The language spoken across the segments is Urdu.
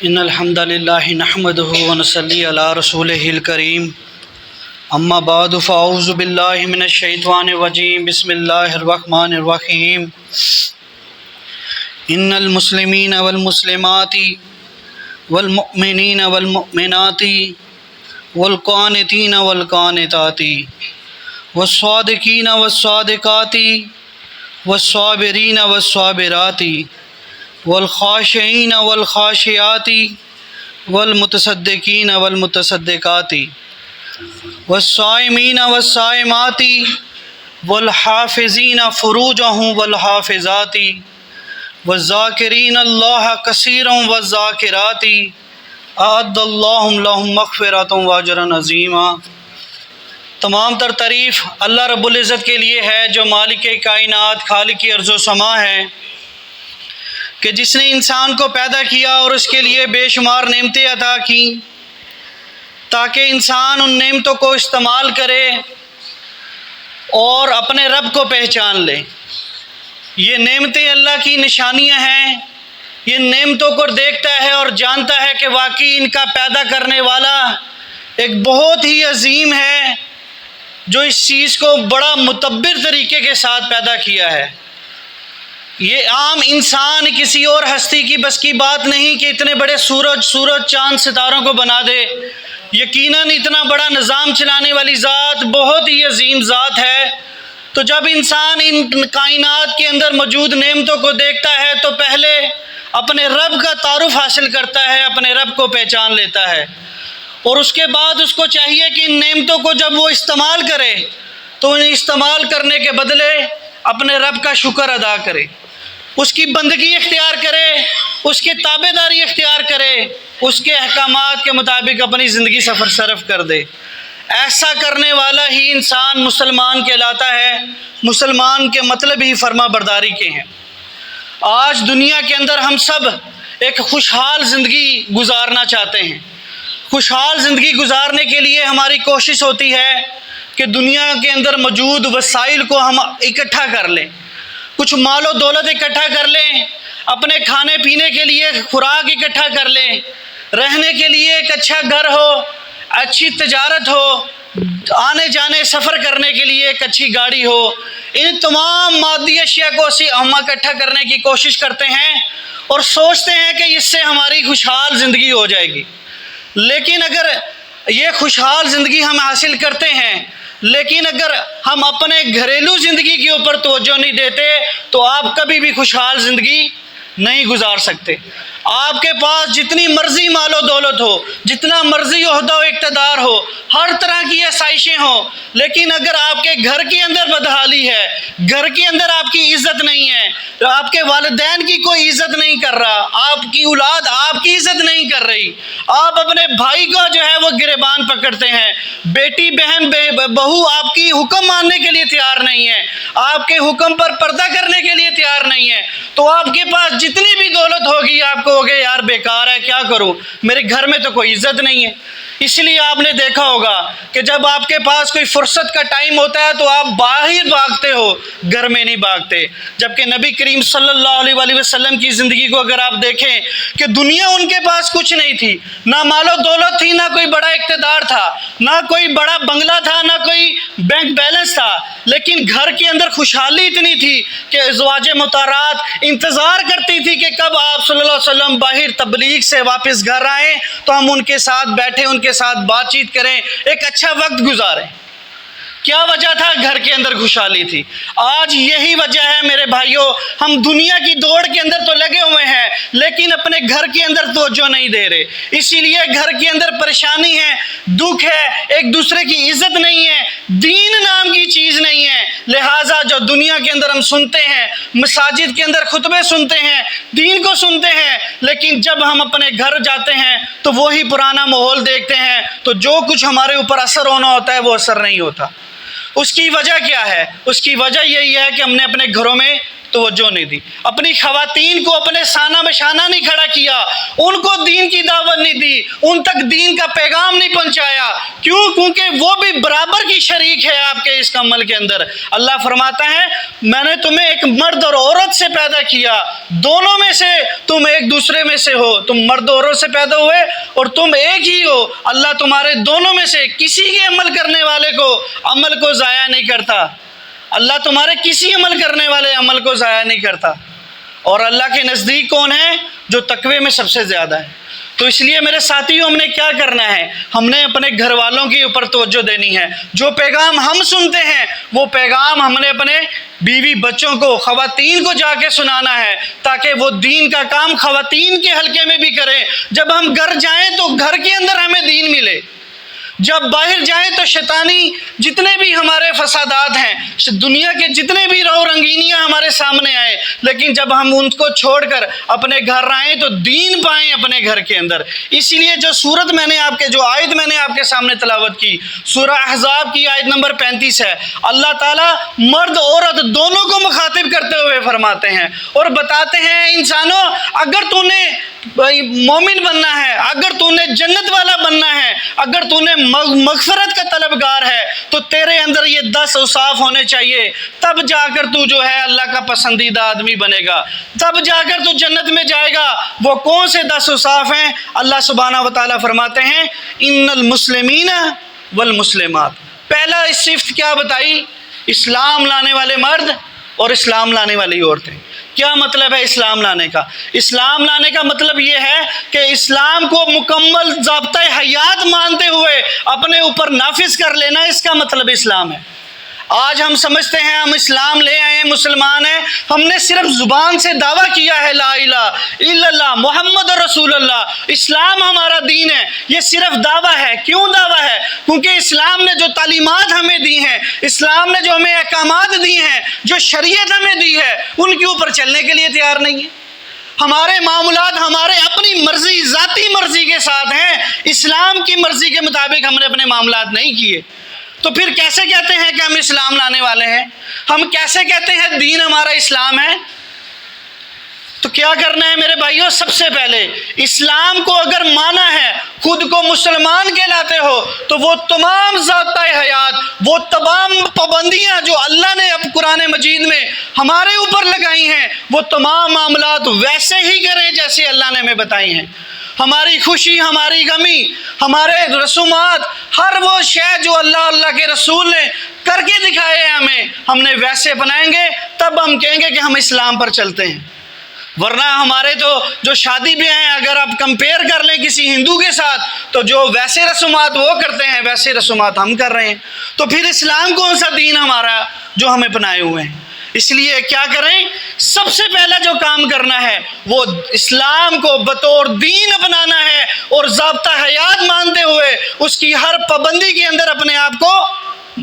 ان الحمد للہ نحمده ونصلی علی رسولہ الکریم اما بعد فاعوذ باللہ من الشیطان الرجیم بسم اللہ الرحمن الرحیم ان المسلمین والمسلمات والمؤمنین والمؤمنات والقانتین والقانتات والصادقین والصادقات والصابرین والصابرات والخاشعین والخاشعات والمتصدقین والمتصدقات والصائمین والصائمات والحافظین فروجهم والحافظات والذاکرین اللہ کثیرا والذاکرات اعد اللہ لهم مغفرۃ واجرا عظیما۔ تمام تر تعریف اللہ رب العزت کے لیے ہے جو مالک کائنات، خالق ارض و سما ہے، کہ جس نے انسان کو پیدا کیا اور اس کے لیے بے شمار نعمتیں عطا کی تاکہ انسان ان نعمتوں کو استعمال کرے اور اپنے رب کو پہچان لے۔ یہ نعمتیں اللہ کی نشانیاں ہیں، یہ نعمتوں کو دیکھتا ہے اور جانتا ہے کہ واقعی ان کا پیدا کرنے والا ایک بہت ہی عظیم ہے جو اس چیز کو بڑا متبر طریقے کے ساتھ پیدا کیا ہے۔ یہ عام انسان کسی اور ہستی کی بس کی بات نہیں کہ اتنے بڑے سورج چاند ستاروں کو بنا دے۔ یقیناً اتنا بڑا نظام چلانے والی ذات بہت ہی عظیم ذات ہے۔ تو جب انسان ان کائنات کے اندر موجود نعمتوں کو دیکھتا ہے تو پہلے اپنے رب کا تعارف حاصل کرتا ہے، اپنے رب کو پہچان لیتا ہے، اور اس کے بعد اس کو چاہیے کہ ان نعمتوں کو جب وہ استعمال کرے تو انہیں استعمال کرنے کے بدلے اپنے رب کا شکر ادا کرے، اس کی بندگی اختیار کرے، اس کے تابع داری اختیار کرے، اس کے احکامات کے مطابق اپنی زندگی سفر صرف کر دے۔ ایسا کرنے والا ہی انسان مسلمان کہلاتا ہے۔ مسلمان کے مطلب ہی فرما برداری کے ہیں۔ آج دنیا کے اندر ہم سب ایک خوشحال زندگی گزارنا چاہتے ہیں۔ خوشحال زندگی گزارنے کے لیے ہماری کوشش ہوتی ہے کہ دنیا کے اندر موجود وسائل کو ہم اکٹھا کر لیں، کچھ مال و دولت اکٹھا کر لیں، اپنے کھانے پینے کے لیے خوراک اکٹھا کر لیں، رہنے کے لیے ایک اچھا گھر ہو، اچھی تجارت ہو، آنے جانے سفر کرنے کے لیے ایک اچھی گاڑی ہو۔ ان تمام مادی اشیاء کو ہم اکٹھا کرنے کی کوشش کرتے ہیں اور سوچتے ہیں کہ اس سے ہماری خوشحال زندگی ہو جائے گی۔ لیکن اگر یہ خوشحال زندگی ہم حاصل کرتے ہیں لیکن اگر ہم اپنے گھریلو زندگی کے اوپر توجہ نہیں دیتے تو آپ کبھی بھی خوشحال زندگی نہیں گزار سکتے۔ آپ کے پاس جتنی مرضی مال و دولت ہو، جتنا مرضی عہدہ و اقتدار ہو، ہر طرح کی آسائشیں ہوں، لیکن اگر آپ کے گھر کے اندر بدحالی ہے، گھر کے اندر آپ کی عزت نہیں ہے، آپ کے والدین کی کوئی عزت نہیں کر رہا، آپ کی اولاد آپ کی عزت نہیں کر رہی، آپ اپنے بھائی کو جو ہے وہ گریبان پکڑتے ہیں، بیٹی بہن بہو آپ کی حکم ماننے کے لیے تیار نہیں ہے، آپ کے حکم پر پردہ کرنے کے لیے تیار نہیں ہے، تو آپ کے پاس جتنی بھی دولت ہوگی آپ کو ہوگے یار بیکار ہے، کیا کروں، میرے گھر میں تو کوئی عزت نہیں ہے۔ اس لیے آپ نے دیکھا ہوگا کہ جب آپ کے پاس کوئی فرصت کا ٹائم ہوتا ہے تو آپ باہر بھاگتے ہو، گھر میں نہیں بھاگتے۔ جبکہ نبی کریم صلی اللہ علیہ وآلہ وسلم کی زندگی کو اگر آپ دیکھیں کہ دنیا ان کے پاس کچھ نہیں تھی، نہ مال و دولت تھی، نہ کوئی بڑا اقتدار تھا، نہ کوئی بڑا بنگلہ تھا، نہ کوئی بینک بیلنس تھا، لیکن گھر کے اندر خوشحالی اتنی تھی کہ ازواج مطہرات انتظار کرتی تھی کہ کب آپ صلی اللہ علیہ وسلم باہر تبلیغ سے واپس گھر آئیں تو ہم ان کے ساتھ بیٹھیں، ان کے ساتھ بات چیت کریں، ایک اچھا وقت گزاریں۔ کیا وجہ تھا؟ گھر کے اندر خوشحالی تھی۔ آج یہی وجہ ہے میرے بھائیوں، ہم دنیا کی دوڑ کے اندر تو لگے ہوئے ہیں لیکن اپنے گھر کے اندر توجہ نہیں دے رہے، اسی لیے گھر کے اندر پریشانی ہے، دکھ ہے، ایک دوسرے کی عزت نہیں ہے، دین نام کی چیز نہیں ہے۔ لہٰذا جو دنیا کے اندر ہم سنتے ہیں، مساجد کے اندر خطبے سنتے ہیں، دین کو سنتے ہیں، لیکن جب ہم اپنے گھر جاتے ہیں تو وہی پرانا ماحول دیکھتے ہیں تو جو کچھ ہمارے اوپر اثر ہونا ہوتا ہے وہ اثر نہیں ہوتا۔ اس کی وجہ کیا ہے؟ اس کی وجہ یہی ہے کہ ہم نے اپنے گھروں میں توجہ نہیں دی، اپنی خواتین کو اپنے سانہ بشانہ نہیں کھڑا کیا، ان کو دین کی دعوت نہیں دی، ان تک دین کا پیغام نہیں پہنچایا. کیوں؟ کیونکہ وہ بھی برابر کی شریک ہے آپ کے اس عمل کے اندر. اللہ فرماتا ہے میں نے تمہیں ایک مرد اور عورت سے پیدا کیا، دونوں میں سے تم ایک دوسرے میں سے ہو، تم مرد اور عورت سے پیدا ہوئے اور تم ایک ہی ہو. اللہ تمہارے دونوں میں سے کسی کے عمل کرنے والے کو عمل کو ضائع نہیں کرتا. اللہ تمہارے کسی عمل کرنے والے عمل کو ضائع نہیں کرتا. اور اللہ کے نزدیک کون ہے؟ جو تقوی میں سب سے زیادہ ہے. تو اس لیے میرے ساتھیوں ہم نے کیا کرنا ہے؟ ہم نے اپنے گھر والوں کے اوپر توجہ دینی ہے. جو پیغام ہم سنتے ہیں وہ پیغام ہم نے اپنے بیوی بچوں کو، خواتین کو جا کے سنانا ہے، تاکہ وہ دین کا کام خواتین کے حلقے میں بھی کریں. جب ہم گھر جائیں تو گھر کے اندر ہمیں دین ملے، جب باہر جائیں تو شیطانی جتنے بھی ہمارے فسادات ہیں، دنیا کے جتنے بھی رو رنگینیاں ہمارے سامنے آئے، لیکن جب ہم ان کو چھوڑ کر اپنے گھر آئیں تو دین پائیں اپنے گھر کے اندر. اسی لیے جو سورت میں نے جو آیت میں نے آپ کے سامنے تلاوت کی، سورہ احزاب کی آیت نمبر 35 ہے. اللہ تعالیٰ مرد عورت دونوں کو مخاطب کرتے ہوئے فرماتے ہیں اور بتاتے ہیں انسانوں، اگر تو نے مومن بننا ہے، اگر تو نے جنت والا بننا ہے، اگر تو نے مغفرت کا طلبگار ہے، تو تیرے اندر یہ 10 اوصاف ہونے چاہیے. تب جا کر تو جو ہے اللہ کا پسندیدہ آدمی بنے گا، تب جا کر تو جنت میں جائے گا. وہ کون سے 10 اوصاف ہیں؟ اللہ سبحانہ و تعالیٰ فرماتے ہیں ان المسلمین والمسلمات. پہلا صفت کیا بتائی؟ اسلام لانے والے مرد اور اسلام لانے والی عورتیں. کیا مطلب ہے اسلام لانے کا؟ اسلام لانے کا مطلب یہ ہے کہ اسلام کو مکمل ضابطۂ حیات مانتے ہوئے اپنے اوپر نافذ کر لینا، اس کا مطلب اسلام ہے. آج ہم سمجھتے ہیں ہم اسلام لے آئے ہیں، مسلمان ہیں، ہم نے صرف زبان سے دعویٰ کیا ہے لا الہ الا اللہ محمد رسول اللہ، اسلام ہمارا دین ہے. یہ صرف دعویٰ ہے. کیوں دعویٰ ہے؟ کیونکہ اسلام نے جو تعلیمات ہمیں دی ہیں، اسلام نے جو ہمیں احکامات دی ہیں، جو شریعت ہمیں دی ہے، ان کے اوپر چلنے کے لیے تیار نہیں ہے. ہمارے معاملات ہمارے اپنی مرضی، ذاتی مرضی کے ساتھ ہیں. اسلام کی مرضی کے مطابق ہم نے اپنے معاملات نہیں کیے. تو پھر کیسے کہتے ہیں کہ ہم اسلام لانے والے ہیں؟ ہم کیسے کہتے ہیں دین ہمارا اسلام ہے؟ تو کیا کرنا ہے میرے بھائیوں؟ سب سے پہلے اسلام کو اگر مانا ہے، خود کو مسلمان کہلاتے ہو، تو وہ تمام ضابطۂ حیات، وہ تمام پابندیاں جو اللہ نے اب قرآن مجید میں ہمارے اوپر لگائی ہیں، وہ تمام معاملات ویسے ہی کریں جیسے اللہ نے ہمیں بتائی ہیں. ہماری خوشی، ہماری غمی، ہمارے رسومات، ہر وہ شے جو اللہ کے رسول نے کر کے دکھائے ہیں ہم نے ویسے اپنائیں گے، تب ہم کہیں گے کہ ہم اسلام پر چلتے ہیں. ورنہ ہمارے تو جو شادی بیاہ ہیں، اگر آپ کمپیئر کر لیں کسی ہندو کے ساتھ، تو جو ویسے رسومات وہ کرتے ہیں ویسے رسومات ہم کر رہے ہیں. تو پھر اسلام کون سا دین ہمارا جو ہمیں اپنائے ہوئے ہیں؟ اس لیے کیا کریں؟ سب سے پہلا جو کام کرنا ہے وہ اسلام کو بطور دین اپنانا ہے اور ضابطہ حیات مانتے ہوئے اس کی ہر پابندی کے اندر اپنے آپ کو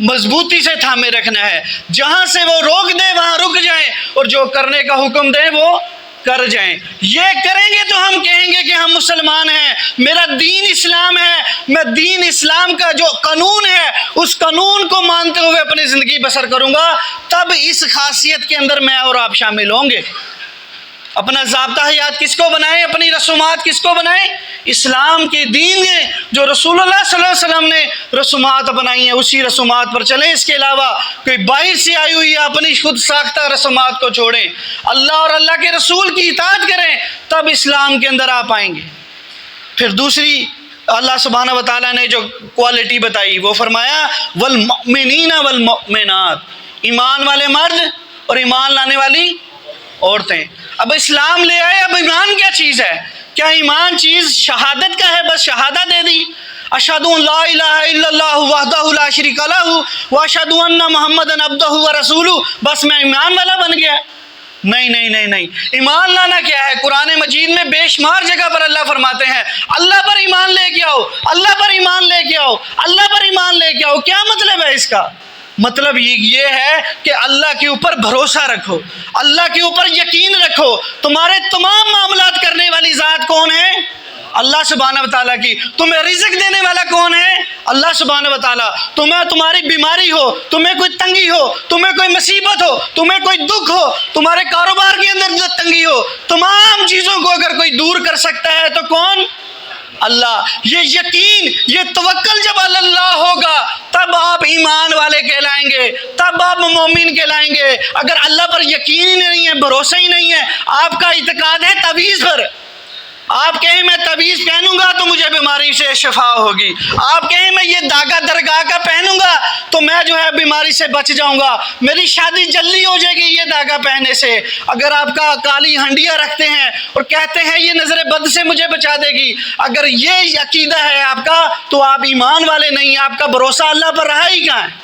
مضبوطی سے تھامے رکھنا ہے. جہاں سے وہ روک دے وہاں رک جائیں، اور جو کرنے کا حکم دے وہ کر جائیں. یہ کریں گے تو ہم کہیں گے کہ ہم مسلمان ہیں، میرا دین اسلام ہے، میں دین اسلام کا جو قانون ہے اس قانون کو مانتے ہوئے اپنی زندگی بسر کروں گا. تب اس خاصیت کے اندر میں اور آپ شامل ہوں گے. اپنا ضابطہ حیات کس کو بنائیں؟ اپنی رسومات کس کو بنائیں؟ اسلام کے دین نے جو رسول اللہ صلی اللہ علیہ وسلم نے رسومات بنائی ہیں اسی رسومات پر چلیں. اس کے علاوہ کوئی باہر سے آئی ہوئی اپنی خود ساختہ رسومات کو چھوڑیں، اللہ اور اللہ کے رسول کی اطاعت کریں، تب اسلام کے اندر آپ آئیں گے. پھر دوسری اللہ سبحانہ و تعالیٰ نے جو کوالٹی بتائی وہ فرمایا والمؤمنین والمؤمنات، ایمان والے مرد اور ایمان لانے والی عورتیں. اب اسلام لے آئے، اب ایمان کیا چیز ہے؟ کیا ایمان چیز شہادت کا ہے؟ بس شہادت دے دی، اشہد ان لا الہ الا اللہ وحدہ لا شریک لہ واشہد ان محمدًا عبدہ ورسولہ، بس میں ایمان والا بن گیا. نہیں نہیں نہیں نہیں، ایمان لانا کیا ہے؟ قرآن مجید میں بے شمار جگہ پر اللہ فرماتے ہیں اللہ پر ایمان لے کے آؤ، اللہ پر ایمان لے کے آؤ، اللہ پر ایمان لے کے آؤ. کیا مطلب ہے اس کا؟ مطلب یہ ہے کہ اللہ کے اوپر بھروسہ رکھو، اللہ کے اوپر یقین رکھو. تمہارے تمام معاملات کرنے والی ذات کون ہے؟ اللہ سبحانہ و تعالیٰ کی. تمہیں رزق دینے والا کون ہے؟ اللہ سبحانہ و تعالیٰ تمہاری بیماری ہو، تمہیں کوئی تنگی ہو، تمہیں کوئی مصیبت ہو، تمہیں کوئی دکھ ہو، تمہارے کاروبار کے اندر تنگی ہو، تمام چیزوں کو اگر کوئی دور کر سکتا ہے تو کون؟ اللہ۔ یہ یقین، یہ توکل جب اللہ ہوگا تب آپ ایمان والے کہلائیں گے، تب آپ مومن کہلائیں گے۔ اگر اللہ پر یقین ہی نہیں ہے، بھروسہ ہی نہیں ہے، آپ کا اعتقاد ہے تعویذ پر، آپ کہیں میں تعویذ پہنوں گا تو مجھے بیماری سے شفا ہوگی، آپ کہیں میں یہ داغا درگاہ کا پہنوں گا تو میں جو ہے بیماری سے بچ جاؤں گا، میری شادی جلدی ہو جائے گی یہ داغا پہننے سے۔ اگر آپ کا کالی ہنڈیا رکھتے ہیں اور کہتے ہیں یہ نظر بد سے مجھے بچا دے گی، اگر یہ عقیدہ ہے آپ کا تو آپ ایمان والے نہیں، آپ کا بھروسہ اللہ پر رہا ہی کہاں ہے؟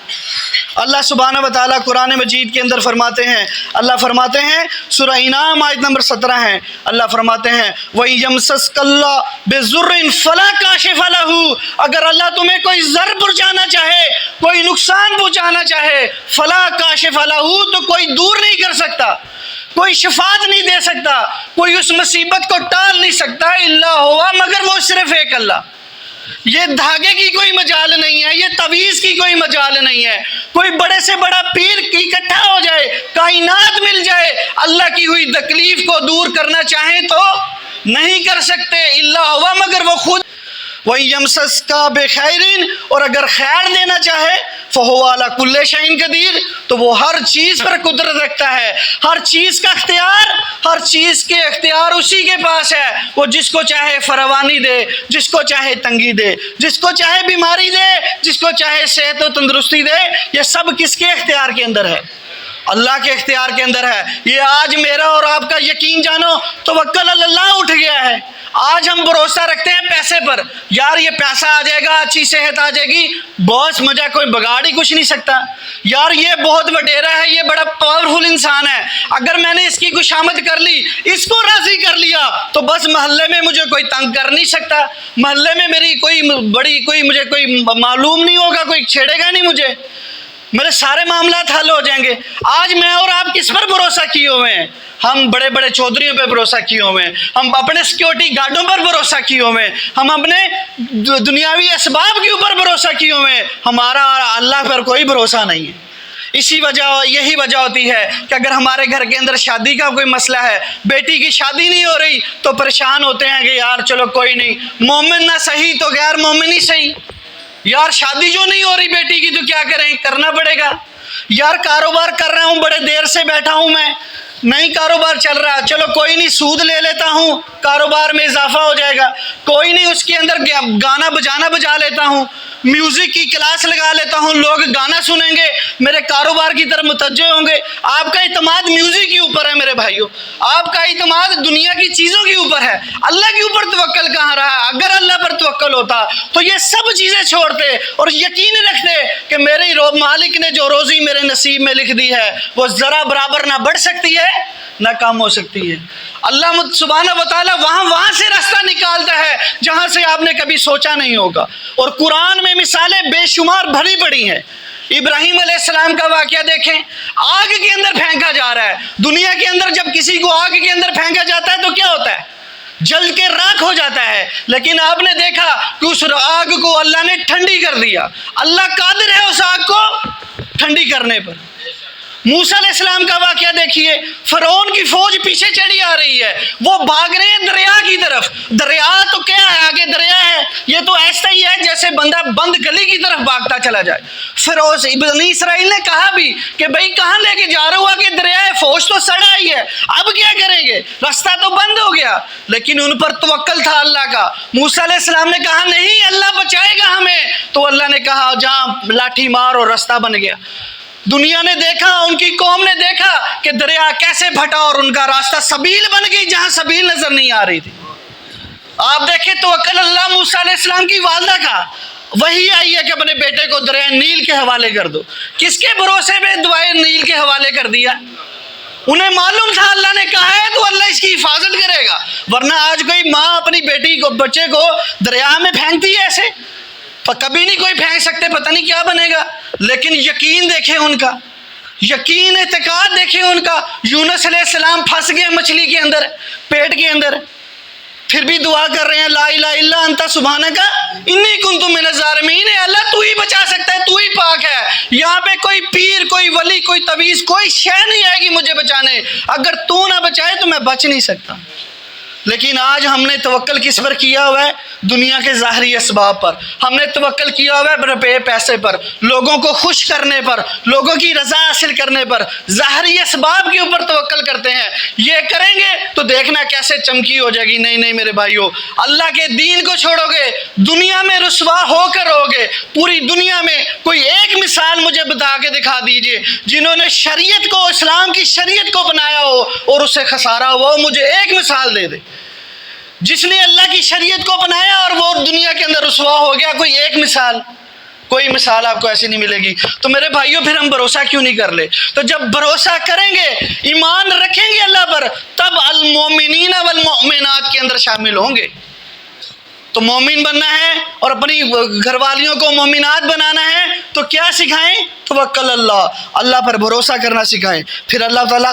اللہ سبحانہ و تعالیٰ قرآن مجید کے اندر فرماتے ہیں، اللہ فرماتے ہیں سورہ انعام آیت نمبر 17 ہے، اللہ فرماتے ہیں وَيَمْسَسْكَ اللَّهُ بِضُرٍّ فَلَا كَاشِفَ لَهُ، اگر اللہ تمہیں کوئی ضر پہنچانا چاہے، کوئی نقصان پہنچانا چاہے، فَلَا كَاشِفَ لَهُ، تو کوئی دور نہیں کر سکتا، کوئی شفاعت نہیں دے سکتا، کوئی اس مصیبت کو ٹال نہیں سکتا، الا ہوا، مگر وہ صرف ایک اللہ۔ یہ دھاگے کی کوئی مجال نہیں ہے، یہ تعویذ کی کوئی مجال نہیں ہے، کوئی بڑے سے بڑا پیر اکٹھا ہو جائے، کائنات مل جائے، اللہ کی ہوئی تکلیف کو دور کرنا چاہیں تو نہیں کر سکتے، الا ہوا، مگر وہ خود۔ وَيَمْسَسْكَ بِخَيْرٍ، اور اگر خیر دینا چاہے فَهُوَ عَلَى كُلِّ شَيْءٍ قَدِيرٌ، تو وہ ہر چیز پر قدرت رکھتا ہے، ہر چیز کا اختیار، ہر چیز کے اختیار اسی کے پاس ہے، وہ جس کو چاہے فراوانی دے، جس کو چاہے تنگی دے، جس کو چاہے بیماری دے، جس کو چاہے صحت و تندرستی دے، یہ سب کس کے اختیار کے اندر ہے؟ اللہ کے اختیار کے اندر ہے۔ یہ آج میرا اور آپ کا یقین جانو توکل اللہ اٹھ گیا ہے۔ آج ہم بھروسہ رکھتے ہیں پیسے پر، یار یہ پیسہ آ جائے گا، اچھی صحت آ جائے گی، بہت مجھے کوئی بگاڑ ہی کچھ نہیں سکتا، یار یہ بہت وڈیرا ہے، یہ بڑا پاورفل انسان ہے، اگر میں نے اس کی خوشامد کر لی، اس کو راضی کر لیا تو بس محلے میں مجھے کوئی تنگ کر نہیں سکتا، محلے میں میری کوئی مجھے کوئی معلوم نہیں ہوگا، کوئی چھیڑے گا نہیں مجھے، میرے سارے معاملات حل ہو جائیں گے۔ آج میں اور آپ کس پر بھروسہ کیے ہوئے ہیں؟ ہم بڑے بڑے چودھریوں پہ بھروسہ کیے ہوئے ہیں، ہم اپنے سیکیورٹی گارڈوں پر بھروسہ کیے ہوئے ہیں، ہم اپنے دنیاوی اسباب کے اوپر بھروسہ کیے ہوئے ہیں، ہمارا اللہ پر کوئی بھروسہ نہیں ہے۔ یہی وجہ ہوتی ہے کہ اگر ہمارے گھر کے اندر شادی کا کوئی مسئلہ ہے، بیٹی کی شادی نہیں ہو رہی تو پریشان ہوتے ہیں کہ یار چلو کوئی نہیں، مومن نہ صحیح تو غیر مومن ہی صحیح، یار شادی جو نہیں ہو رہی بیٹی کی تو کیا کریں، کرنا پڑے گا، یار کاروبار کر رہا ہوں، بڑے دیر سے بیٹھا ہوں میں، نہیں کاروبار چل رہا، چلو کوئی نہیں سود لے لیتا ہوں، کاروبار میں اضافہ ہو جائے گا، کوئی نہیں اس کے اندر گانا بجانا بجا لیتا ہوں، میوزک کی کلاس لگا لیتا ہوں، لوگ گانا سنیں گے، میرے کاروبار کی طرف متوجہ ہوں گے۔ آپ کا اعتماد میوزک کے اوپر ہے میرے بھائیوں، آپ کا اعتماد دنیا کی چیزوں کے اوپر ہے، اللہ کے اوپر توکل کہاں رہا؟ اگر اللہ پر توکل ہوتا تو یہ سب چیزیں چھوڑتے اور یقین رکھتے کہ میرے مالک نے جو روزی میرے نصیب میں لکھ دی ہے وہ ذرا برابر نہ بڑھ سکتی ہے نہ کم ہو سکتی ہے۔ اللہ سبحانہ و تعالیٰ وہاں سے راستہ نکالتا ہے جہاں سے آپ نے کبھی سوچا نہیں ہوگا، اور قرآن میں مثالیں بے شمار بھری پڑی ہیں۔ ابراہیم علیہ السلام کا واقعہ دیکھیں، آگ کے اندر پھینکا جا رہا ہے، دنیا کے اندر جب کسی کو آگ کے اندر پھینکا جاتا ہے تو کیا ہوتا ہے؟ جل کے راکھ ہو جاتا ہے، لیکن آپ نے دیکھا کہ اس آگ کو اللہ نے ٹھنڈی کر دیا، اللہ قادر ہے اس آگ کو ٹھنڈی کرنے پر۔ موسیٰ علیہ السلام کا واقعہ دیکھیے، فرعون کی فوج پیچھے چڑھی آ رہی ہے، وہ بھاگ رہے ہیں دریا کی طرف، دریا تو کیا ہے، آگے دریا ہے، یہ تو ایسا ہی ہے جیسے بندہ بند گلی کی طرف بھاگتا چلا جائے۔ فرعون بنی اسرائیل نے کہا بھی کہ بھئی کہاں لے کے جا رہا ہوا کہ دریا ہے، فوج تو سڑا ہی ہے، اب کیا کریں گے، راستہ تو بند ہو گیا، لیکن ان پر توکل تھا اللہ کا۔ موسیٰ علیہ السلام نے کہا نہیں اللہ بچائے گا ہمیں، تو اللہ نے کہا جہاں لاٹھی مار اور راستہ بن گیا۔ دنیا نے دیکھا، ان کی قوم نے دیکھا کہ دریا کیسے پھٹا اور ان کا راستہ سبیل بن گئی جہاں سبیل نظر نہیں آ رہی تھی۔ آپ دیکھیں توکل اللہ موسیٰ علیہ السلام کی والدہ کا، وہی آئی ہے کہ اپنے بیٹے کو دریا نیل کے حوالے کر دو، کس کے بھروسے پہ دعائے نیل کے حوالے کر دیا؟ انہیں معلوم تھا اللہ نے کہا ہے تو اللہ اس کی حفاظت کرے گا، ورنہ آج کوئی ماں اپنی بیٹی کو بچے کو دریا میں پھینکتی ہے ایسے، کبھی نہیں کوئی پھینک سکتے، پتہ نہیں کیا بنے گا۔ لیکن یقین دیکھیں ان کا، یقین اعتقاد دیکھیں ان کا۔ یونس علیہ السلام پھنس گئے مچھلی کے اندر، پیٹ کے اندر، پھر بھی دعا کر رہے ہیں لا الہ الا انت سبحانک انی کنت من الظالمین، اللہ تو ہی بچا سکتا ہے، تو ہی پاک ہے، یہاں پہ کوئی پیر، کوئی ولی، کوئی تعویذ، کوئی شے نہیں آئے گی مجھے بچانے، اگر تو نہ بچائے تو میں بچ نہیں سکتا۔ لیکن آج ہم نے توکل کس پر کیا ہوا ہے؟ دنیا کے ظاہری اسباب پر، ہم نے توکل کیا ہوا ہے روپے پیسے پر، لوگوں کو خوش کرنے پر، لوگوں کی رضا حاصل کرنے پر، ظاہری اسباب کے اوپر توکل کرتے ہیں۔ یہ کریں گے تو دیکھنا کیسے چمکی ہو جائے گی۔ نہیں نہیں میرے بھائیو، اللہ کے دین کو چھوڑو گے، دنیا میں رسوا ہو کر رہو گے۔ پوری دنیا میں کوئی ایک مثال مجھے بتا کے دکھا دیجئے جنہوں نے شریعت کو، اسلام کی شریعت کو بنایا ہو اور اسے خسارہ ہوا ہو، مجھے ایک مثال دے دے۔ جس نے اللہ کی شریعت کو بنایا اور وہ دنیا کے اندر رسوا ہو گیا، کوئی ایک مثال؟ کوئی مثال آپ کو ایسی نہیں ملے گی۔ تو میرے بھائیوں پھر ہم بھروسہ کیوں نہیں کر لے؟ تو جب بھروسہ کریں گے، ایمان رکھیں گے اللہ پر، تب المومنین والمؤمنات کے اندر شامل ہوں گے۔ تو مومن بننا ہے اور اپنی گھر والیوں کو مومنات بنانا ہے تو کیا سکھائیں؟ توکل اللہ پر بھروسہ کرنا سکھائیں۔ پھر اللہ تعالیٰ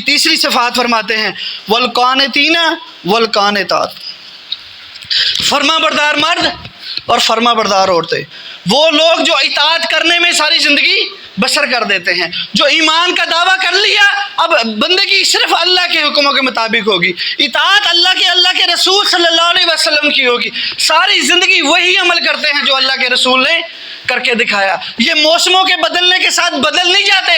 تیسری صفات فرماتے ہیں والقانتین والقانتات، فرما بردار مرد اور فرما بردار عورتیں، وہ لوگ جو اطاعت کرنے میں ساری زندگی بسر کر دیتے ہیں، جو ایمان کا دعویٰ کر لیا، اب بندگی صرف اللہ کے حکموں کے مطابق ہوگی، اطاعت اللہ کے رسول صلی اللہ علیہ وسلم کی ہوگی، ساری زندگی وہی عمل کرتے ہیں جو اللہ کے رسول نے کر کے دکھایا۔ یہ موسموں کے بدلنے کے ساتھ بدل نہیں جاتے۔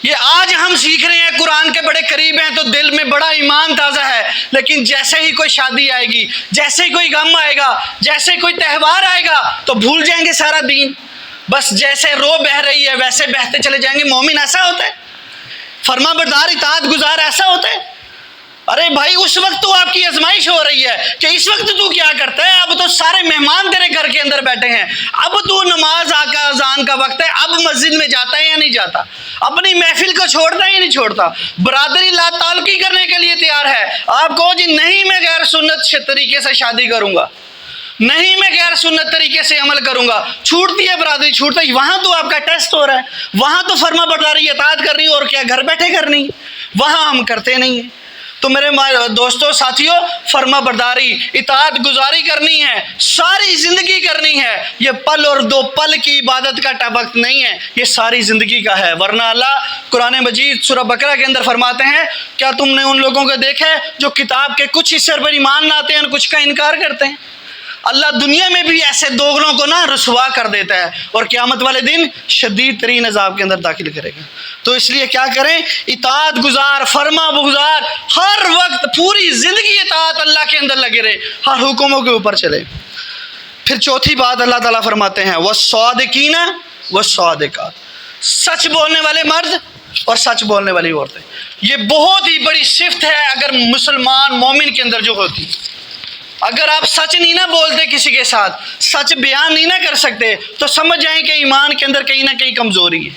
یہ آج ہم سیکھ رہے ہیں، قرآن کے بڑے قریب ہیں تو دل میں بڑا ایمان تازہ ہے، لیکن جیسے ہی کوئی شادی آئے گی، جیسے ہی کوئی غم آئے گا، جیسے کوئی تہوار آئے گا تو بھول جائیں گے سارا دین۔ بس جیسے رو بہہ رہی ہے ویسے بہتے چلے جائیں گے۔ مومن ایسا ہوتا ہے؟ فرما بردار اطاعت گزار ایسا ہوتا ہے؟ ارے بھائی، اس وقت تو آپ کی آزمائش ہو رہی ہے کہ اس وقت تو کیا کرتا ہے، اب تو سارے مہمان تیرے گھر کے اندر بیٹھے ہیں، اب تو نماز کا اذان کا وقت ہے، اب مسجد میں جاتا ہے یا نہیں جاتا، اپنی محفل کو چھوڑتا ہے یا نہیں چھوڑتا، برادری لا تعلقی کرنے کے لیے تیار ہے، آپ کہو جی نہیں میں غیر سنت طریقے سے شادی کروں گا، نہیں میں غیر سنت طریقے سے عمل کروں گا، چھوٹتی ہے برادری، چھوٹتا ہے، وہاں تو آپ کا ٹیسٹ ہو رہا ہے، وہاں تو فرما برداری اطاعت کرنی اور کیا گھر بیٹھے کرنی، وہاں ہم کرتے نہیں ہیں۔ تو میرے دوستو ساتھیو، فرما برداری اطاعت گزاری کرنی ہے، ساری زندگی کرنی ہے، یہ پل اور دو پل کی عبادت کا وقت نہیں ہے، یہ ساری زندگی کا ہے۔ ورنہ اللہ قرآن مجید سورہ بقرہ کے اندر فرماتے ہیں کیا تم نے ان لوگوں کو دیکھا ہے جو کتاب کے کچھ حصے پر ایمان لاتے ہیں اور کچھ کا انکار کرتے ہیں؟ اللہ دنیا میں بھی ایسے دوغلوں کو رسوا کر دیتا ہے اور قیامت والے دن شدید ترین عذاب کے اندر داخل کرے گا۔ تو اس لیے کیا کریں؟ اطاعت گزار، فرما بردار، ہر وقت پوری زندگی اطاعت اللہ کے اندر لگے رہے، ہر حکموں کے اوپر چلے۔ پھر چوتھی بات اللہ تعالیٰ فرماتے ہیں والصادقین والصادقات، سچ بولنے والے مرد اور سچ بولنے والی عورتیں۔ یہ بہت ہی بڑی صفت ہے اگر مسلمان مومن کے اندر جو ہوتی، اگر آپ سچ نہیں نہ بولتے کسی کے ساتھ، سچ بیان نہیں نہ کر سکتے، تو سمجھ جائیں کہ ایمان کے اندر کہیں نہ کہیں کمزوری ہے۔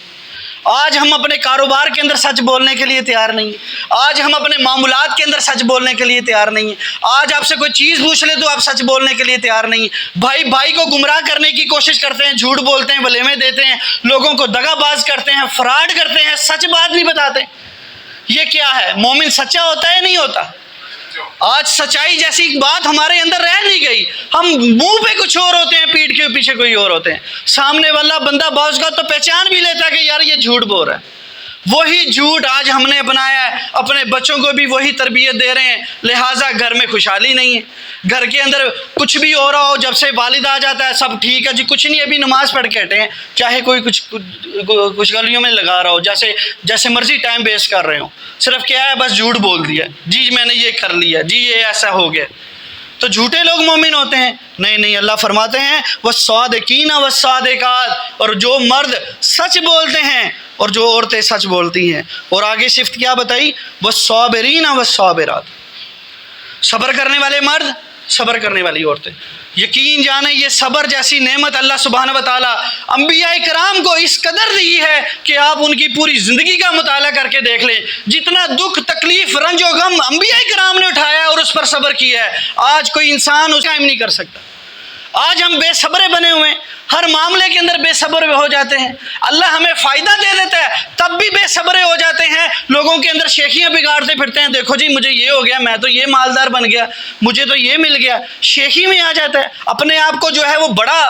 آج ہم اپنے کاروبار کے اندر سچ بولنے کے لیے تیار نہیں ہیں، آج ہم اپنے معاملات کے اندر سچ بولنے کے لیے تیار نہیں ہیں، آج آپ سے کوئی چیز پوچھ لے تو آپ سچ بولنے کے لیے تیار نہیں ہیں، بھائی کو گمراہ کرنے کی کوشش کرتے ہیں، جھوٹ بولتے ہیں، ولیمے دیتے ہیں، لوگوں کو دغا باز کرتے ہیں، فراڈ کرتے ہیں، سچ بات نہیں بتاتے۔ یہ کیا ہے؟ مومن سچا ہوتا ہے یا نہیں ہوتا؟ آج سچائی جیسی بات ہمارے اندر رہ نہیں گئی، ہم منہ پہ کچھ اور ہوتے ہیں، پیٹھ کے پیچھے کوئی اور ہوتے ہیں۔ سامنے والا بندہ بعض کا تو پہچان بھی لیتا ہے کہ یار یہ جھوٹ بول رہا ہے۔ وہی جھوٹ آج ہم نے اپنایا ہے، اپنے بچوں کو بھی وہی تربیت دے رہے ہیں، لہٰذا گھر میں خوشحالی نہیں ہے۔ گھر کے اندر کچھ بھی ہو رہا ہو، جب سے والد آ جاتا ہے سب ٹھیک ہے جی، کچھ نہیں، ابھی نماز پڑھ کے ہٹے ہیں، چاہے کوئی کچھ گلیوں میں لگا رہا ہو، جیسے مرضی ٹائم ویسٹ کر رہے ہو، صرف کیا ہے بس جھوٹ بول دیا، جی میں نے یہ کر لیا، جی یہ ایسا ہو گیا۔ تو جھوٹے لوگ مومن ہوتے ہیں؟ نہیں، اللہ فرماتے ہیں والصادقین والصادقات، اور جو مرد سچ بولتے ہیں اور جو عورتیں سچ بولتی ہیں۔ اور آگے صفت کیا بتائی؟ والصابرین والصابرات، صبر کرنے والے مرد، صبر کرنے والی عورتیں۔ یقین جانیں یہ صبر جیسی نعمت اللہ سبحانہ و تعالیٰ انبیاء کرام کو اس قدر دی ہے کہ آپ ان کی پوری زندگی کا مطالعہ کر کے دیکھ لیں، جتنا دکھ تکلیف رنج و غم انبیاء کرام نے اٹھایا اور اس پر صبر کیا ہے، آج کوئی انسان اس کا قائم نہیں کر سکتا۔ آج ہم بے صبرے بنے ہوئے ہیں، ہر معاملے کے اندر بے صبر ہو جاتے ہیں۔ اللہ ہمیں فائدہ دے دیتا ہے تب بھی بے صبرے ہو جاتے ہیں، لوگوں کے اندر شیخیاں بگاڑتے پھرتے ہیں، دیکھو جی مجھے یہ ہو گیا، میں تو یہ مالدار بن گیا، مجھے تو یہ مل گیا، شیخی میں آ جاتا ہے، اپنے آپ کو جو ہے وہ بڑا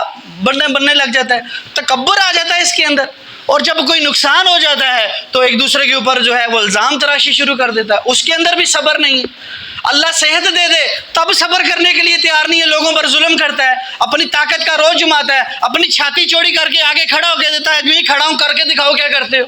بننے لگ جاتا ہے، تکبر آ جاتا ہے اس کے اندر، اور جب کوئی نقصان ہو جاتا ہے تو ایک دوسرے کے اوپر جو ہے وہ الزام تراشی شروع کر دیتا ہے، اس کے اندر بھی صبر نہیں ہے۔ اللہ صحت دے دے تب صبر کرنے کے لیے تیار نہیں ہے، لوگوں پر ظلم کرتا ہے، اپنی طاقت کا روز جماتا ہے، اپنی چھاتی چوڑی کر کے آگے کھڑا ہو کے دیتا ہے میں کھڑا ہوں، کر کے دکھاؤ کیا کرتے ہو،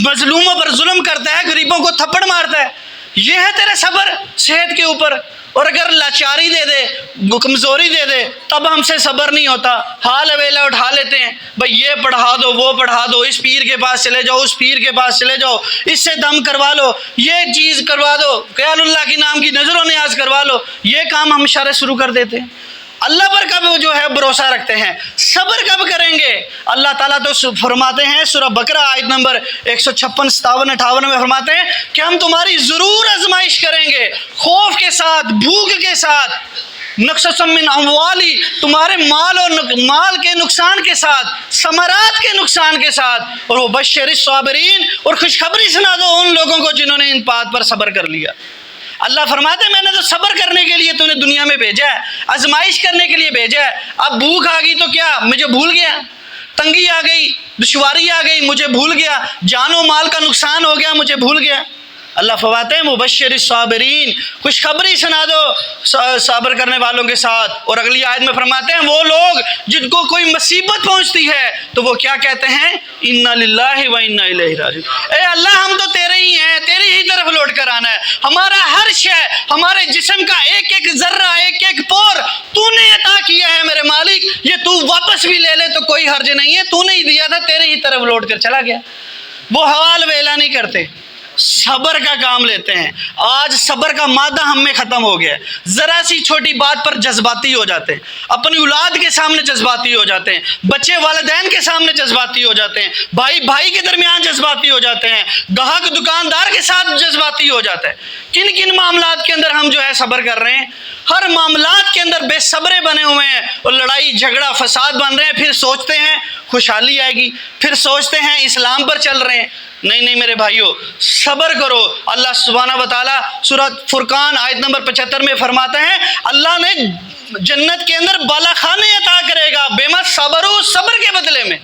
مظلوموں پر ظلم کرتا ہے، غریبوں کو تھپڑ مارتا ہے، یہ ہے تیرا صبر صحت کے اوپر۔ اور اگر لاچاری دے دے، کمزوری دے دے، تب ہم سے صبر نہیں ہوتا، حال ویلا اٹھا لیتے ہیں، بھئی یہ پڑھا دو وہ پڑھا دو، اس پیر کے پاس چلے جاؤ، اس پیر کے پاس چلے جاؤ، اس سے دم کروا لو، یہ چیز کروا دو، خیال اللہ کے نام کی نظر و نیاز کروا لو، یہ کام ہم اشارے شروع کر دیتے ہیں۔ اللہ پر کب جو ہے بھروسہ رکھتے ہیں، صبر کب کریں گے؟ اللہ تعالیٰ تو فرماتے ہیں سورہ بقرہ آیت نمبر 156 57 58 میں فرماتے ہیں کہ ہم تمہاری ضرور آزمائش کریں گے، خوف کے ساتھ، بھوک کے ساتھ، نقص من اموالی، تمہارے مال کے نقصان کے ساتھ، ثمرات کے نقصان کے ساتھ، اور وہ بشر الصابرین، اور خوشخبری سنا دو ان لوگوں کو جنہوں نے ان بات پر صبر کر لیا۔ اللہ فرماتے ہیں میں نے تو صبر کرنے کے لیے تو نے دنیا میں بھیجا ہے، آزمائش کرنے کے لیے بھیجا ہے، اب بھوک آ گئی تو کیا مجھے بھول گیا، تنگی آ گئی، دشواری آ گئی، مجھے بھول گیا، جان و مال کا نقصان ہو گیا، مجھے بھول گیا۔ اللہ فرماتے ہیں مبشر الصابرین، خوشخبری سنا دو صبر کرنے والوں کے ساتھ۔ اور اگلی آیت میں فرماتے ہیں وہ لوگ جن کو کوئی مصیبت پہنچتی ہے تو وہ کیا کہتے ہیں، انا للہ و انا الیہ راجعون، اے اللہ ہم تو تیرے ہی ہیں، تیری ہی طرف لوٹ کر آنا ہے، ہمارا ہر شے، ہمارے جسم کا ایک ایک ذرہ، ایک ایک پور تو نے عطا کیا ہے میرے مالک، یہ تو واپس بھی لے لے تو کوئی حرج نہیں ہے، تو نے ہی دیا تھا، تیرے ہی طرف لوٹ کر چلا گیا۔ وہ حوال ویلا نہیں کرتے، صبر کا کام لیتے ہیں۔ آج صبر کا مادہ ہم میں ختم ہو گیا ہے، ذرا سی چھوٹی بات پر جذباتی ہو جاتے ہیں، اپنی اولاد کے سامنے جذباتی ہو جاتے ہیں، بچے والدین کے سامنے جذباتی ہو جاتے ہیں، بھائی بھائی کے درمیان جذباتی ہو جاتے ہیں، گاہک دکاندار کے ساتھ جذباتی ہو جاتا ہے۔ کن کن معاملات کے اندر ہم جو ہے صبر کر رہے ہیں، ہر معاملات کے اندر بے صبرے بنے ہوئے ہیں، اور لڑائی جھگڑا فساد بن رہے ہیں، پھر سوچتے ہیں خوشحالی آئے گی، پھر سوچتے ہیں اسلام پر چل رہے ہیں۔ نہیں میرے بھائیو، صبر کرو۔ اللہ سبحانہ و تعالیٰ سورۃ فرقان آیت نمبر 75 میں فرماتا ہے اللہ نے جنت کے اندر بالا خانے عطا کرے گا، بما صبروا، صبر کے بدلے میں۔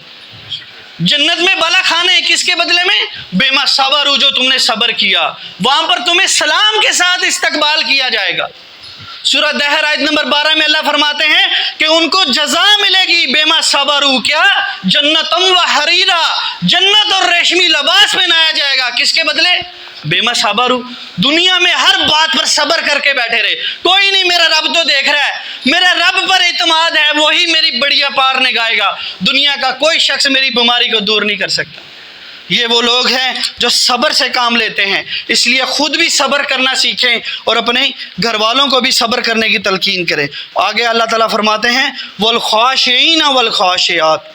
جنت میں بالا خانے کس کے بدلے میں؟ بما صبروا، جو تم نے صبر کیا، وہاں پر تمہیں سلام کے ساتھ استقبال کیا جائے گا۔ سورہ دہر آیت نمبر 12 میں اللہ فرماتے ہیں کہ ان کو جزا ملے گی بما صبروا، کیا؟ جنتم و حریرا، جنت اور ریشمی لباس پہنایا جائے گا، کس کے بدلے؟ بما صبروا۔ دنیا میں ہر بات پر صبر کر کے بیٹھے رہے، کوئی نہیں میرا رب تو دیکھ رہا ہے، میرا رب پر اعتماد ہے، وہی میری بڑیا پار نگائے گا، دنیا کا کوئی شخص میری بیماری کو دور نہیں کر سکتا۔ یہ وہ لوگ ہیں جو صبر سے کام لیتے ہیں، اس لیے خود بھی صبر کرنا سیکھیں اور اپنے گھر والوں کو بھی صبر کرنے کی تلقین کریں۔ آگے اللہ تعالیٰ فرماتے ہیں والخاشعین والخاشعات،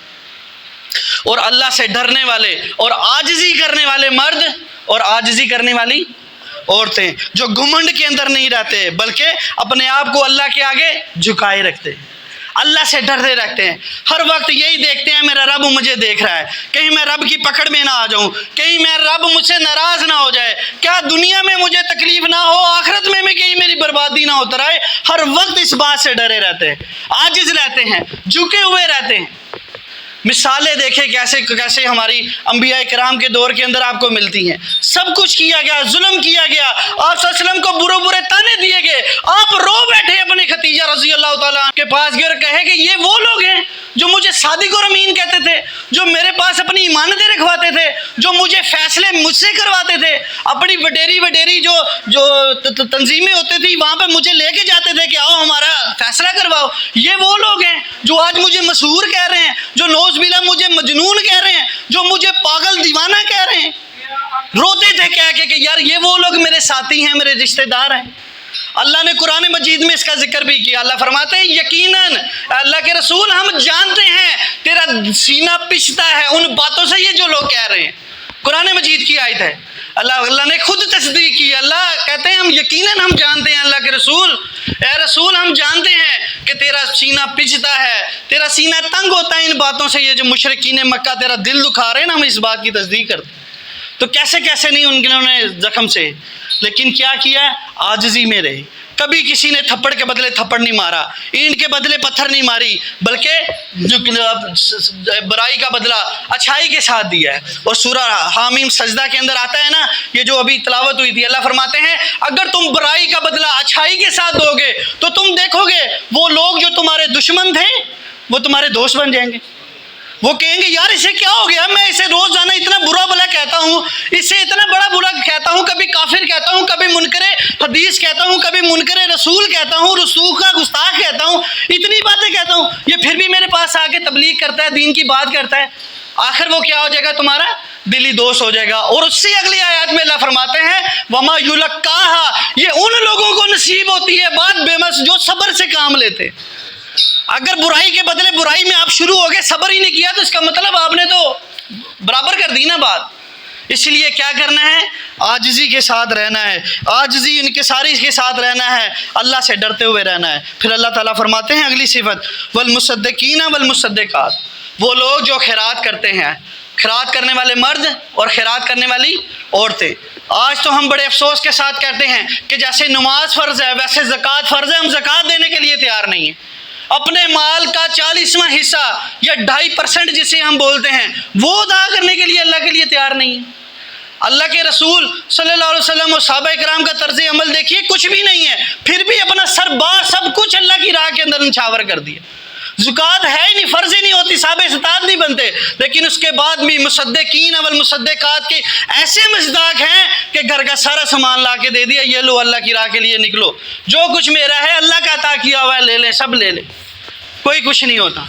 اور اللہ سے ڈرنے والے اور عاجزی کرنے والے مرد اور عاجزی کرنے والی عورتیں، جو گھمنڈ کے اندر نہیں رہتے بلکہ اپنے آپ کو اللہ کے آگے جھکائے رکھتے ہیں، اللہ سے ڈرتے رکھتے ہیں، ہر وقت یہی دیکھتے ہیں میرا رب مجھے دیکھ رہا ہے، کہیں میں رب کی پکڑ میں نہ آ جاؤں، کہیں میں رب مجھ سے ناراض نہ ہو جائے، کیا دنیا میں مجھے تکلیف نہ ہو، آخرت میں کہیں میری بربادی نہ اتر آئے، ہر وقت اس بات سے ڈرے رہتے ہیں، عاجز رہتے ہیں، جھکے ہوئے رہتے ہیں۔ مثالیں دیکھیں کیسے کیسے ہماری انبیاء کرام کے دور کے اندر آپ کو ملتی ہیں، سب کچھ کیا گیا، ظلم کیا گیا، آپ صلی اللہ علیہ وسلم کو برے برے تانے دیے گئے، آپ رو بیٹھے اپنی خدیجہ رضی اللہ تعالیٰ کے پاس گئے اور کہے کہ یہ وہ لوگ ہیں جو مجھے صادق اور امین کہتے تھے، جو میرے پاس اپنی امانتیں رکھواتے تھے، جو مجھے فیصلے مجھ سے کرواتے تھے، اپنی وڈیری جو تنظیمیں ہوتی تھی وہاں پہ مجھے لے کے جاتے تھے کہ آؤ ہمارا فیصلہ کرواؤ، یہ وہ لوگ ہیں جو آج مجھے مسحور کہہ رہے ہیں، جو نوز باللہ مجھے مجنون کہہ رہے ہیں، جو مجھے پاگل دیوانہ کہہ رہے ہیں، روتے تھے کہہ کے کہ یار یہ وہ لوگ میرے ساتھی ہیں، میرے رشتہ دار ہیں۔ اللہ نے قرآن مجید میں اس کا ذکر بھی کیا، اللہ فرماتے ہیں یقیناً اللہ کے رسول ہم جانتے ہیں تیرا سینہ پچھتا ہے ان باتوں سے یہ جو لوگ کہہ رہے ہیں، قرآن مجید کی آیت ہے، اللہ نے خود تصدیق کی، اللہ کہتے ہیں ہم یقیناً ہم جانتے ہیں، اللہ کے رسول، اے رسول ہم جانتے ہیں کہ تیرا سینہ پچتا ہے، تیرا سینہ تنگ ہوتا ہے ان باتوں سے، یہ جو مشرکین مکہ تیرا دل دکھا رہے ہیں نا، ہم اس بات کی تصدیق کرتے ہیں۔ تو کیسے کیسے نہیں انہوں نے زخم سے، لیکن کیا کیا؟ عاجزی میں رہے۔ کبھی کسی نے تھپڑ کے بدلے تھپڑ نہیں مارا، اینٹ کے بدلے پتھر نہیں ماری، بلکہ جو برائی کا بدلہ اچھائی کے ساتھ دیا ہے۔ اور سورہ حامیم سجدہ کے اندر آتا ہے نا، یہ جو ابھی تلاوت ہوئی تھی، اللہ فرماتے ہیں اگر تم برائی کا بدلہ اچھائی کے ساتھ دو گے تو تم دیکھو گے وہ لوگ جو تمہارے دشمن تھے وہ تمہارے دوست بن جائیں گے۔ وہ کہیں گے یار اسے کیا ہو گیا، میں اسے روزانہ اتنا برا بلا کہتا ہوں، اسے اتنا بڑا برا کہتا ہوں، کبھی کافر کہتا ہوں، کبھی منکر حدیث کہتا ہوں، کبھی منکر رسول کہتا ہوں، رسول کا گستاخ کہتا ہوں، اتنی باتیں کہتا ہوں، یہ پھر بھی میرے پاس آ کے تبلیغ کرتا ہے، دین کی بات کرتا ہے۔ آخر وہ کیا ہو جائے گا؟ تمہارا دلی دوست ہو جائے گا۔ اور اس سے اگلی آیات میں اللہ فرماتے ہیں وما یلقاها، یہ ان لوگوں کو نصیب ہوتی ہے بات بے مس جو صبر سے کام لیتے۔ اگر برائی کے بدلے برائی میں آپ شروع ہو گئے، صبر ہی نہیں کیا، تو اس کا مطلب آپ نے تو برابر کر دی نا بات۔ اس لیے کیا کرنا ہے؟ عاجزی کے ساتھ رہنا ہے، عاجزی انکساری کے ساتھ رہنا ہے، اللہ سے ڈرتے ہوئے رہنا ہے۔ پھر اللہ تعالیٰ فرماتے ہیں اگلی صفت والمصدقین والمصدقات، وہ لوگ جو خیرات کرتے ہیں، خیرات کرنے والے مرد اور خیرات کرنے والی عورتیں۔ آج تو ہم بڑے افسوس کے ساتھ کہتے ہیں کہ جیسے نماز فرض ہے ویسے زکوٰۃ فرض ہے، ہم زکوٰۃ دینے کے لیے تیار نہیں ہیں۔ اپنے مال کا 40واں حصہ یا 2.5% جسے ہم بولتے ہیں وہ ادا کرنے کے لیے اللہ کے لیے تیار نہیں ہے۔ اللہ کے رسول صلی اللہ علیہ وسلم اور صحابہ کرام کا طرز عمل دیکھیے، کچھ بھی نہیں ہے، پھر بھی اپنا سر بار سب کچھ اللہ کی راہ کے اندر نچھاور کر دیا۔ زکوٰۃ ہے ہی نہیں، فرض ہی نہیں ہوتی، صحابہ استطاعت نہیں بنتے، لیکن اس کے بعد بھی مصدقین والمصدقات کے ایسے مصداق ہیں کہ گھر کا سارا سامان لا کے دے دیا، یہ لو اللہ کی راہ کے لیے نکلو، جو کچھ میرا ہے اللہ کا عطا کیا ہوا ہے لے لیں، سب لے لیں، کوئی کچھ نہیں ہوتا۔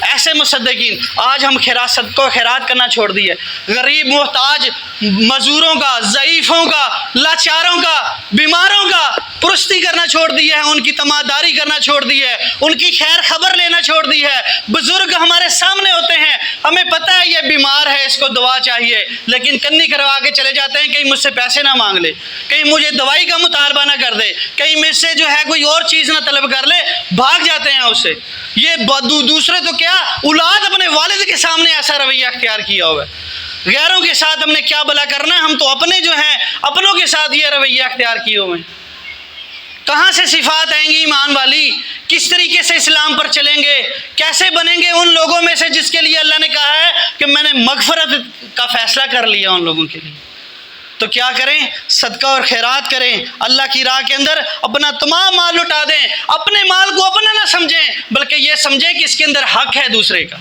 ایسے مصدقین، آج ہم خیرات صدقہ خیرات کرنا چھوڑ دیے، غریب محتاج مزدوروں کا، ضعیفوں کا، لاچاروں کا، بیماروں کا پرستی کرنا چھوڑ دی ہے، ان کی تماداری کرنا چھوڑ دی ہے، ان کی خیر خبر لینا چھوڑ دی ہے۔ بزرگ ہمارے سامنے ہوتے ہیں، ہمیں پتہ ہے یہ بیمار ہے، اس کو دوا چاہیے، لیکن کنی کروا کے چلے جاتے ہیں، کہیں مجھ سے پیسے نہ مانگ لے، کہیں مجھے دوائی کا مطالبہ نہ کر دے، کہیں مجھ سے جو ہے کوئی اور چیز نہ طلب کر لے، بھاگ جاتے ہیں اس سے۔ یہ دوسرے تو کیا، اولاد اپنے والد کے سامنے ایسا رویہ اختیار کیا ہوا ہے۔ غیروں کے ساتھ ہم نے کیا بھلا کرنا ہے، ہم تو اپنے جو ہیں اپنوں کے ساتھ یہ رویہ اختیار کیے ہوئے ہیں۔ کہاں سے صفات آئیں گی ایمان والی؟ کس طریقے سے اسلام پر چلیں گے؟ کیسے بنیں گے ان لوگوں میں سے جس کے لیے اللہ نے کہا ہے کہ میں نے مغفرت کا فیصلہ کر لیا ان لوگوں کے لیے؟ تو کیا کریں؟ صدقہ اور خیرات کریں، اللہ کی راہ کے اندر اپنا تمام مال لٹا دیں، اپنے مال کو اپنا نہ سمجھیں، بلکہ یہ سمجھیں کہ اس کے اندر حق ہے دوسرے کا۔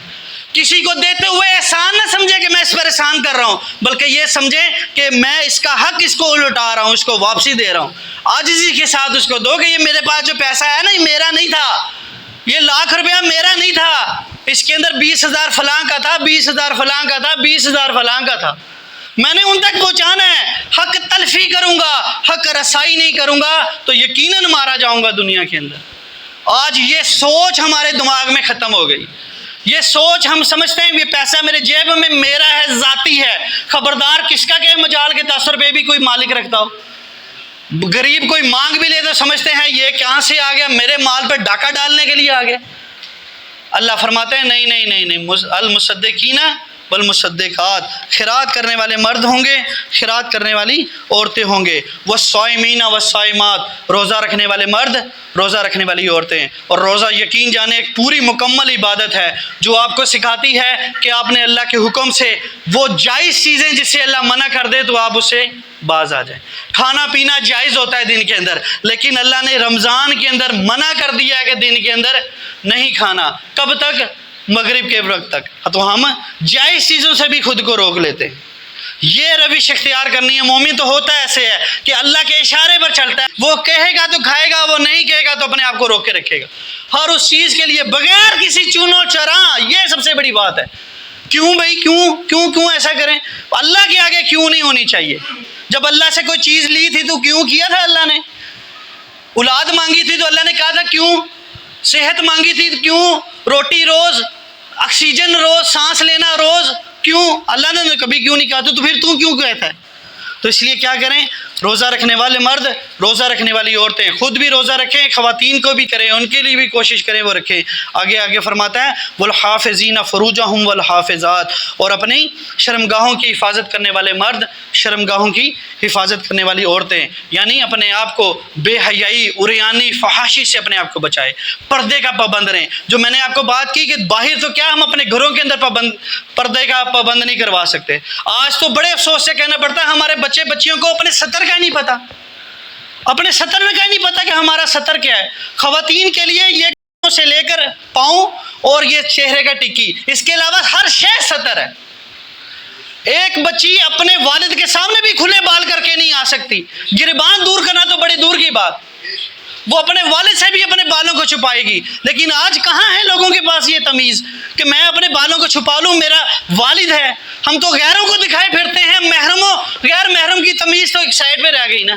کسی کو دیتے ہوئے احسان نہ سمجھیں کہ میں اس پر احسان کر رہا ہوں، بلکہ یہ سمجھیں کہ میں اس کا حق اس کو لٹا رہا ہوں، اس کو واپسی دے رہا ہوں۔ عاجزی کے ساتھ اس کو دو کہ یہ میرے پاس جو پیسہ ہے نا، یہ میرا نہیں تھا، یہ 1,00,000 روپیہ میرا نہیں تھا، اس کے اندر 20,000 فلاں کا تھا، 20,000 فلاں کا تھا، 20,000 فلاں کا تھا، میں نے ان تک پہنچانا ہے۔ حق تلفی کروں گا، حق رسائی نہیں کروں گا تو یقیناً مارا جاؤں گا دنیا کے اندر۔ آج یہ سوچ ہمارے دماغ میں ختم ہو گئی، یہ سوچ ہم سمجھتے ہیں یہ پیسہ میرے جیب میں میرا ہے، ذاتی ہے۔ خبردار کس کا کہ مجال کے تاثر پہ بھی کوئی مالک رکھتا ہو۔ غریب کوئی مانگ بھی لے تو سمجھتے ہیں یہ کہاں سے آ گیا، میرے مال پہ ڈاکہ ڈالنے کے لیے آ گیا۔ اللہ فرماتے ہیں نہیں نہیں نہیں نہیں، المصدقین والمصدقات، خیرات کرنے والے مرد ہوں گے، خیرات کرنے والی عورتیں ہوں گے، والصائمین والصائمات، روزہ رکھنے والے مرد، روزہ رکھنے والی عورتیں۔ اور روزہ یقین جانے ایک پوری مکمل عبادت ہے جو آپ کو سکھاتی ہے کہ آپ نے اللہ کے حکم سے وہ جائز چیزیں جسے اللہ منع کر دے تو آپ اسے باز آ جائیں۔ کھانا پینا جائز ہوتا ہے دن کے اندر، لیکن اللہ نے رمضان کے اندر منع کر دیا ہے کہ دن کے اندر نہیں کھانا۔ کب تک؟ مغرب کے وقت تک۔ تو ہم جائز چیزوں سے بھی خود کو روک لیتے ہیں۔ یہ روش اختیار کرنی ہے۔ مومن تو ہوتا ایسے ہے کہ اللہ کے اشارے پر چلتا ہے، وہ کہے گا تو کھائے گا، وہ نہیں کہے گا تو اپنے آپ کو روک کے رکھے گا ہر اس چیز کے لیے بغیر کسی چونو چراں۔ یہ سب سے بڑی بات ہے۔ کیوں بھائی، کیوں ایسا کریں؟ اللہ کے آگے کیوں نہیں ہونی چاہیے؟ جب اللہ سے کوئی چیز لی تھی تو کیوں کیا تھا اللہ نے؟ اولاد مانگی تھی تو اللہ نے کہا تھا کیوں؟ صحت مانگی تھی کیوں؟ روٹی روز، آکسیجن روز، سانس لینا روز، کیوں؟ اللہ نے کبھی کیوں نہیں کہا، تو پھر تو کیوں کہتا ہے؟ تو اس لیے کیا کریں؟ روزہ رکھنے والے مرد، روزہ رکھنے والی عورتیں خود بھی روزہ رکھیں، خواتین کو بھی کریں، ان کے لیے بھی کوشش کریں وہ رکھیں۔ آگے فرماتا ہے والحافظین فروجہم والحافظات، اور اپنی شرمگاہوں کی حفاظت کرنے والے مرد، شرمگاہوں کی حفاظت کرنے والی عورتیں، یعنی اپنے آپ کو بے حیائی، عریانی، فحاشی سے اپنے آپ کو بچائے، پردے کا پابند رہیں۔ جو میں نے آپ کو بات کی کہ باہر تو کیا ہم اپنے گھروں کے اندر پردے کا پابند نہیں کروا سکتے، آج تو بڑے افسوس سے کہنا پڑتا ہے ہمارے بچے بچیوں کو اپنے سطر کا نہیں پتا، اپنے سطر کا نہیں پتا کہ ہمارا سطر کیا ہے۔ خواتین کے لیے یہ سے لے کر پاؤں اور یہ چہرے کا ٹکی، اس کے علاوہ ہر شے سطر ہے۔ ایک بچی اپنے والد کے سامنے بھی کھلے بال کر کے نہیں آ سکتی، گریبان دور کرنا تو بڑی دور کی بات، وہ اپنے والد سے بھی اپنے بالوں کو چھپائے گی۔ لیکن آج کہاں ہے لوگوں کے پاس یہ تمیز کہ میں اپنے بالوں کو چھپا لوں، میرا والد ہے۔ ہم تو غیروں کو دکھائے پھرتے ہیں، محرموں غیر محرم کی تمیز تو ایک سائڈ پہ رہ گئی نا،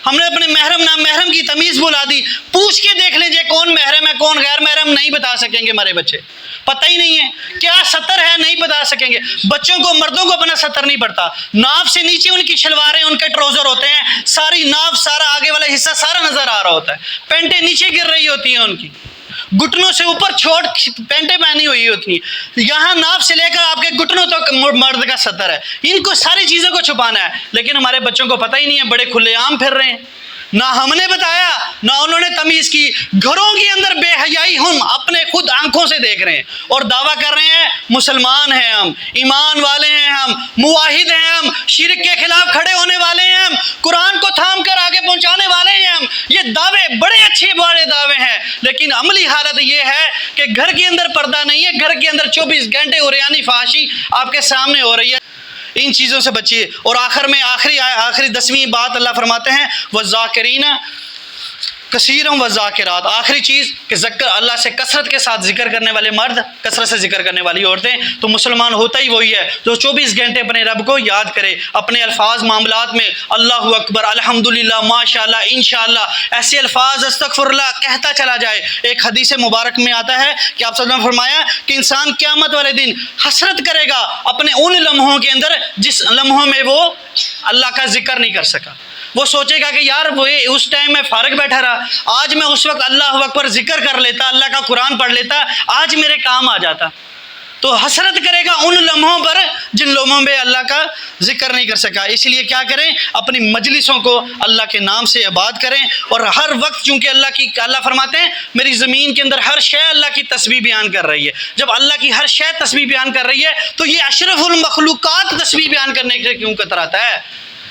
ہم نے اپنے محرم نام محرم کی تمیز بلا دی۔ پوچھ کے دیکھ لیجئے کون محرم ہے کون غیر محرم، نہیں بتا سکیں گے ہمارے بچے، پتہ ہی نہیں ہے کیا سطر ہے، نہیں بتا سکیں گے۔ بچوں کو، مردوں کو اپنا سطر نہیں پڑتا، ناف سے نیچے ان کی شلواریں، ان کے ٹراؤزر ہوتے ہیں، ساری ناف، سارا آگے والا حصہ سارا نظر آ رہا ہوتا ہے، پینٹیں نیچے گر رہی ہوتی ہیں ان کی، گھٹنوں سے اوپر چھوٹ پینٹیں پہنی ہوئی ہوتی ہیں، یہاں ناف سے لے کر آپ کے گھٹنوں تک مرد کا سطر ہے۔ ان کو ساری چیزوں کو چھپانا ہے، لیکن ہمارے بچوں کو پتہ ہی نہیں ہے، بڑے کھلے عام پھر رہے ہیں، نہ ہم نے بتایا نہ انہوں نے تمیز کی۔ گھروں کے اندر بے حیائی ہم اپنے خود آنکھوں سے دیکھ رہے ہیں اور دعویٰ کر رہے ہیں مسلمان ہیں ہم، ایمان والے ہیں ہم، موحد ہیں ہم، شرک کے خلاف کھڑے ہونے والے ہیں ہم، قرآن کو تھام کر آگے پہنچانے والے ہیں ہم۔ یہ دعوے بڑے اچھے بڑے دعوے ہیں، لیکن عملی حالت یہ ہے کہ گھر کے اندر پردہ نہیں ہے، گھر کے اندر 24 گھنٹے عریانی فحاشی آپ کے سامنے ہو رہی ہے۔ ان چیزوں سے بچیے۔ اور آخر میں آخری 10ویں بات اللہ فرماتے ہیں وَالذَّاكِرِينَ کثیرا وَالذَّاكِرَاتِ، آخری چیز کہ ذکر اللہ سے کثرت کے ساتھ ذکر کرنے والے مرد، کثرت سے ذکر کرنے والی عورتیں۔ تو مسلمان ہوتا ہی وہی ہے جو 24 گھنٹے اپنے رب کو یاد کرے، اپنے الفاظ معاملات میں اللہ اکبر، الحمدللہ، ماشاءاللہ، انشاءاللہ، ایسے الفاظ استغفر اللہ کہتا چلا جائے۔ ایک حدیث مبارک میں آتا ہے کہ آپ صلی اللہ علیہ وسلم نے فرمایا کہ انسان قیامت والے دن حسرت کرے گا اپنے ان لمحوں کے اندر جس لمحوں میں وہ اللہ کا ذکر نہیں کر سکا۔ وہ سوچے گا کہ یار وہ اس ٹائم میں فارغ بیٹھا رہا، آج میں اس وقت اللہ اکبر ذکر کر لیتا، اللہ کا قرآن پڑھ لیتا، آج میرے کام آ جاتا۔ تو حسرت کرے گا ان لمحوں پر جن لمحوں میں اللہ کا ذکر نہیں کر سکا۔ اس لیے کیا کریں، اپنی مجلسوں کو اللہ کے نام سے آباد کریں، اور ہر وقت چونکہ اللہ فرماتے ہیں میری زمین کے اندر ہر شے اللہ کی تسبیح بیان کر رہی ہے۔ جب اللہ کی ہر شے تسبیح بیان کر رہی ہے تو یہ اشرف المخلوقات تسبیح بیان کرنے کے کیوں کتراتا ہے؟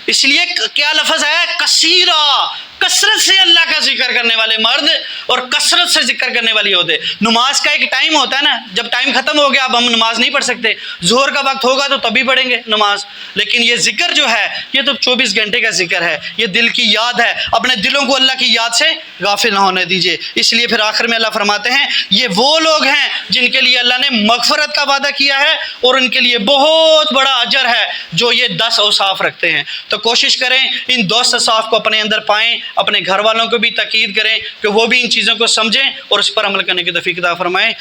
اس لیے کیا لفظ ہے کثیرا، کثرت سے اللہ کا ذکر کرنے والے مرد اور کثرت سے ذکر کرنے والی عورتیں۔ نماز کا ایک ٹائم ہوتا ہے نا، جب ٹائم ختم ہو گیا اب ہم نماز نہیں پڑھ سکتے، ظہر کا وقت ہوگا تو تبھی پڑھیں گے نماز، لیکن یہ ذکر جو ہے یہ تو 24 گھنٹے کا ذکر ہے، یہ دل کی یاد ہے، اپنے دلوں کو اللہ کی یاد سے غافل نہ ہونے دیجیے۔ اس لیے پھر آخر میں اللہ فرماتے ہیں یہ وہ لوگ ہیں جن کے لیے اللہ نے مغفرت کا وعدہ کیا ہے اور ان کے لیے بہت بڑا اجر ہے جو یہ 10 اوصاف رکھتے ہیں۔ تو کوشش کریں ان 10 اوصاف کو اپنے اندر پائیں، اپنے گھر والوں کو بھی تاکید کریں کہ وہ بھی ان چیزوں کو سمجھیں اور اس پر عمل کرنے کی توفیق عطا فرمائیں۔